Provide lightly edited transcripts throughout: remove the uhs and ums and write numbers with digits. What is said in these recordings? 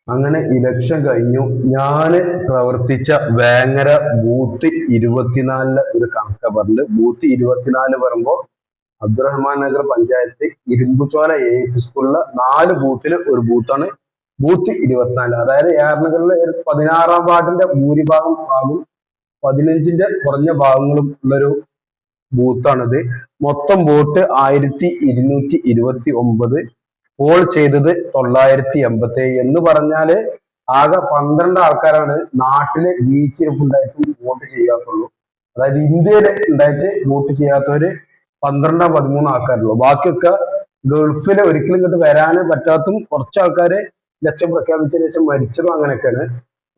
അങ്ങനെ ഇലക്ഷൻ കഴിഞ്ഞു. ഞാന് പ്രവർത്തിച്ച വേങ്ങര ബൂത്ത് 24 ഒരു കണക്ക പറഞ്ഞു. ബൂത്ത് 24 പറയുമ്പോ അബ്ദുറഹ്മാൻ നഗർ പഞ്ചായത്ത് ഇരുമ്പുചോല സ്കൂളിലെ 4 ബൂത്തിൽ ഒരു ബൂത്താണ് ബൂത്ത് 24. അതായത് നഗറിലെ 16-ാം വാർഡിന്റെ ഭൂരിഭാഗം ഭാഗം 15ന്റെ കുറഞ്ഞ ഭാഗങ്ങളും ഉള്ളൊരു ബൂത്താണിത്. മൊത്തം വോട്ട് 1229, പോൾ ചെയ്തത് 987 എന്ന് പറഞ്ഞാല് ആകെ 12 ആൾക്കാരാണ് നാട്ടില് ജീവിച്ചിരിപ്പുണ്ടായിട്ടും വോട്ട് ചെയ്യാത്തുള്ളൂ. അതായത് ഇന്ത്യയിൽ ഉണ്ടായിട്ട് വോട്ട് ചെയ്യാത്തവര് 12-13 ആൾക്കാരുള്ളൂ. ബാക്കിയൊക്കെ ഗൾഫില് ഒരിക്കലും ഇങ്ങോട്ട് വരാന് പറ്റാത്തും കുറച്ച് ആൾക്കാര് ലക്ഷം പ്രഖ്യാപിച്ചതിന് ശേഷം മരിച്ചതും അങ്ങനെയൊക്കെയാണ്.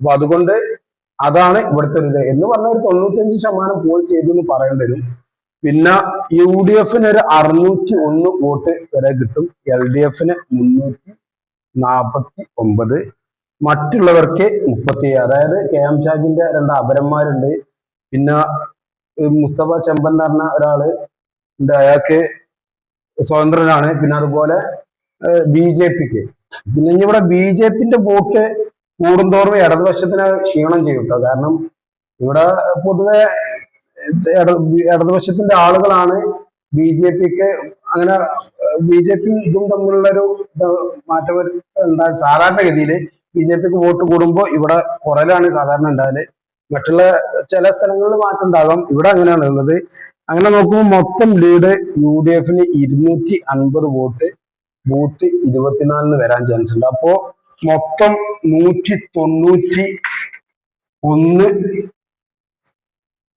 അപ്പൊ അതുകൊണ്ട് അതാണ് ഇവിടുത്തെ ഒരു ഇത് എന്ന് പറഞ്ഞ ഒരു 95% പോൾ ചെയ്തു എന്ന് പറയേണ്ടി വരും. പിന്നെ UDF ഒരു 601 വോട്ട് വരെ കിട്ടും, LDF 349, മറ്റുള്ളവർക്ക് 37. അതായത് KM ഷാജിന്റെ 2 അപരന്മാരുണ്ട്. പിന്നെ മുസ്തഫ ചെമ്പൻ എന്ന് പറഞ്ഞ ഒരാള് ഉണ്ട്, അയാൾക്ക് സ്വതന്ത്രനാണ്. പിന്നെ അതുപോലെ BJPക്ക്. പിന്നെ ഇവിടെ BJPന്റെ വോട്ട് കൂടുന്തോറും ഇടതുപക്ഷത്തിന് ക്ഷീണം ചെയ്യും കേട്ടോ. കാരണം ഇവിടെ പൊതുവെ ഇടതുപക്ഷത്തിന്റെ ആളുകളാണ് BJPക്ക് അങ്ങനെ BJP ഇതും തമ്മിലുള്ളൊരു മാറ്റം ഉണ്ടായ സാധാരണഗതിയിൽ BJPക്ക് വോട്ട് കൂടുമ്പോൾ ഇവിടെ കുറലാണ് സാധാരണ ഉണ്ടായാല്. മറ്റുള്ള ചില സ്ഥലങ്ങളിൽ മാറ്റം ഉണ്ടാകാം, ഇവിടെ അങ്ങനെയാണ് ഉള്ളത്. അങ്ങനെ നോക്കുമ്പോൾ മൊത്തം ലീഡ് UDF 250 വോട്ട് ബൂത്ത് 24 വരാൻ ചാൻസ് ഉണ്ട്. അപ്പോ മൊത്തം 191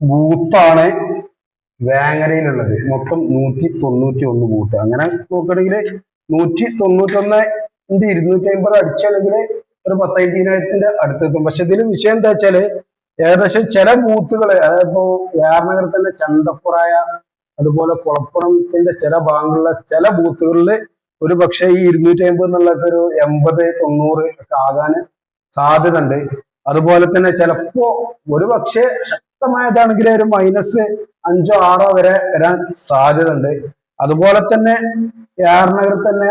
ബൂത്താണ് വേങ്ങരയിലുള്ളത്. മൊത്തം 191 ബൂത്ത്. അങ്ങനെ നോക്കുകയാണെങ്കിൽ 191-250 അടിച്ചാണെങ്കിൽ ഒരു 10,000-15,000 അടുത്തെത്തും. പക്ഷെ ഇതിൽ വിഷയം എന്താ വെച്ചാല് ഏകദേശം ചില ബൂത്തുകള്, അതായത് ഇപ്പോ നഗർ തന്നെ ചന്തപ്പുറായ അതുപോലെ കുളപ്പുറത്തിന്റെ ചില ഭാഗങ്ങളിലെ ചില ബൂത്തുകളിൽ ഒരു പക്ഷേ ഈ 250 എന്നുള്ളത് ഒരു 80-90 ഒക്കെ ആകാന് സാധ്യത ഉണ്ട്. അതുപോലെ തന്നെ ചിലപ്പോ ഒരു പക്ഷേ ശക്തമായതാണെങ്കിൽ ഒരു -5-6 വരെ വരാൻ സാധ്യത ഉണ്ട്. അതുപോലെ തന്നെ നഗർ തന്നെ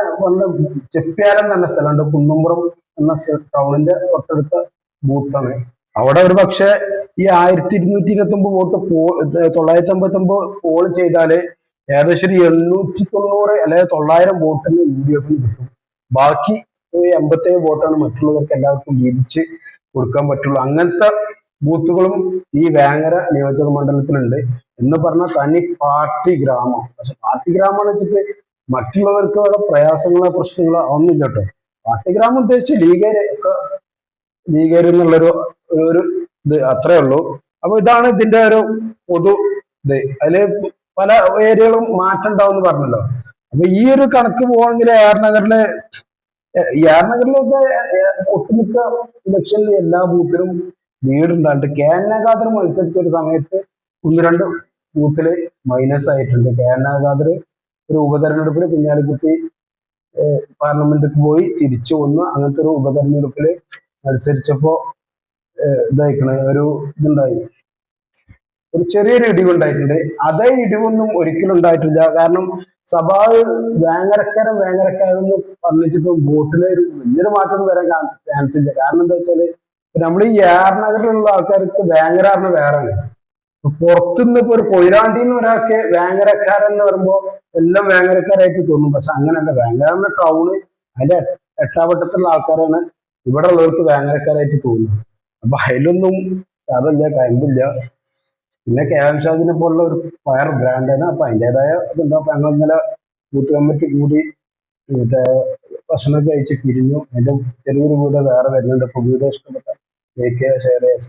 ചെപ്പിയാലം എന്ന സ്ഥലമുണ്ട്, കുന്നുംപുറം എന്ന ടൗണിന്റെ തൊട്ടടുത്ത ബൂത്താണ്. അവിടെ ഒരു പക്ഷെ ഈ 1229 വോട്ട് 959 പോൾ ചെയ്താല് ഏകദേശം ഒരു 890 അല്ലെങ്കിൽ 900 വോട്ടിന് UDF കിട്ടും. ബാക്കി 87 വോട്ടാണ് മറ്റുള്ളവർക്ക് എല്ലാവർക്കും വീതിച്ച് കൊടുക്കാൻ പറ്റുള്ളൂ. അങ്ങനത്തെ ബൂത്തുകളും ഈ വേങ്ങര നിയോജക മണ്ഡലത്തിലുണ്ട്. എന്ന് പറഞ്ഞാൽ തനി പാർട്ടി ഗ്രാമം. പക്ഷെ പാർട്ടി ഗ്രാമം എന്ന് വെച്ചിട്ട് മറ്റുള്ളവർക്ക് അവിടെ പ്രയാസങ്ങളോ പ്രശ്നങ്ങളോ ഒന്നുമില്ല കേട്ടോ. പാർട്ടി ഗ്രാമം ഉദ്ദേശിച്ച് ലീഗേര് എന്നുള്ളൊരു ഇത് അത്രേ ഉള്ളൂ. അപ്പൊ ഇതാണ് ഇതിന്റെ ഒരു പൊതു ഇത്. അതില് പല ഏരിയകളും മാറ്റം ഉണ്ടാവും എന്ന് പറഞ്ഞല്ലോ. അപ്പൊ ഈ ഒരു കണക്ക് പോവാണെങ്കിൽ നഗറിലൊക്കെ ഒട്ടുമിക്ക ഇലക്ഷനിൽ എല്ലാ ബൂത്തിലും ലീഡുണ്ടായിട്ട് KN ഖാദർ മത്സരിച്ച ഒരു സമയത്ത് 1-2 ബൂത്തില് മൈനസ് ആയിട്ടുണ്ട്. KN ഖാദർ ഒരു ഉപതെരഞ്ഞെടുപ്പില് കുഞ്ഞാലിക്കുട്ടി പാർലമെന്റിൽ പോയി തിരിച്ചു വന്നു. അങ്ങനത്തെ ഒരു ഉപതെരഞ്ഞെടുപ്പില് മത്സരിച്ചപ്പോ ഇതുണ്ടായി, ഒരു ചെറിയൊരു ഇടിവുണ്ടായിട്ടുണ്ട്. അതേ ഇടിവൊന്നും ഒരിക്കലും ഉണ്ടായിട്ടില്ല. കാരണം വേങ്ങരക്കാരെന്ന് പറഞ്ഞിട്ട് വോട്ടില് ഒരു വലിയൊരു മാറ്റം വരാൻ ചാൻസ് ഇല്ല. കാരണം എന്താ വെച്ചാല് നമ്മൾ ഈ നഗറിലുള്ള ആൾക്കാർക്ക് വേങ്ങര വേറെയാണ്. പുറത്തുനിന്ന് ഇപ്പൊ ഒരു കൊയിലാണ്ടിന്ന് ഒരാൾക്ക് വേങ്ങരക്കാരെന്ന് പറയുമ്പോ എല്ലാം വേങ്ങരക്കാരായിട്ട് തോന്നും. പക്ഷെ അങ്ങനെയല്ല. വേങ്ങര എന്ന ടൗണ് അതിന്റെ എട്ടാവട്ടത്തുള്ള ആൾക്കാരാണ് ഇവിടെ ഉള്ളവർക്ക് വേങ്ങരക്കാരായിട്ട് തോന്നുന്നത്. അപ്പൊ അതിലൊന്നും അതല്ല, കയമ്പില്ല. പിന്നെ KM ഷാജിനെ പോലുള്ള ഒരു ഫയർ ബ്രാൻഡാണ്. അപ്പൊ അതിൻ്റെതായ ഇതുണ്ടോ. അപ്പൊ ഞങ്ങൾ ഇന്നലെ ബൂത്ത് കമ്മിറ്റി കൂടി മറ്റേ ഭക്ഷണമൊക്കെ കഴിച്ച് പിരിഞ്ഞു. അതിന്റെ ചെറിയൊരു വീട് വേറെ വരുന്നുണ്ട്. അപ്പൊ വീട് ഇഷ്ടപ്പെട്ട ഷെയർ ചെയ്യാൻ